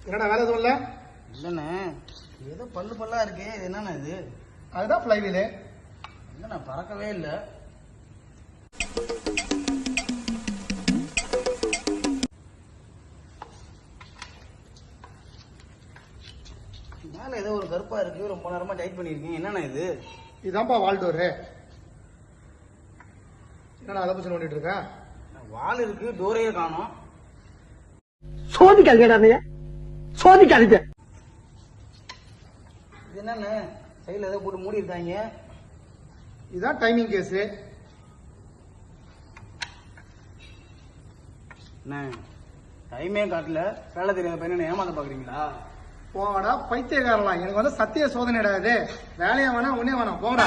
என்னடா வேலை எதுவும் இல்லை? இல்லைண்ணே, ஏதோ பல்லு பல்லா இருக்கு. இது என்னண்ணா இது? அதுதான் ஃப்ளைவீலு. இல்லைண்ணா, பறக்கவே இல்லை. மேல ஏதோ ஒரு கருப்பா இருக்கு. ரொம்ப நேரமா டைட் பண்ணிருக்கீங்க. என்னண்ணா இது? இதுதான்ப்பா வால்டோரு. என்னடா அதை பற்றி நோண்டிட்டு இருக்க? வால் இருக்கு, டோரையே காணோம். சோதிக்காதீங்க, சோதிக்காதீங்க. இது என்னண்ணே, சைடுல ஏதோ போட்டு மூடி இருக்காங்க. இதுதான் டைமிங் கேஸு. என்ன டைமே காட்டல, வேலை தெரியாத பையனை ஏமாத்த பாக்குறீங்களா? போடா பைத்தியக்காரலாம், எனக்கு வந்து சத்திய சோதனைடா இது. வேலையா வேணாம், ஒன்னே வேணாம், போடா.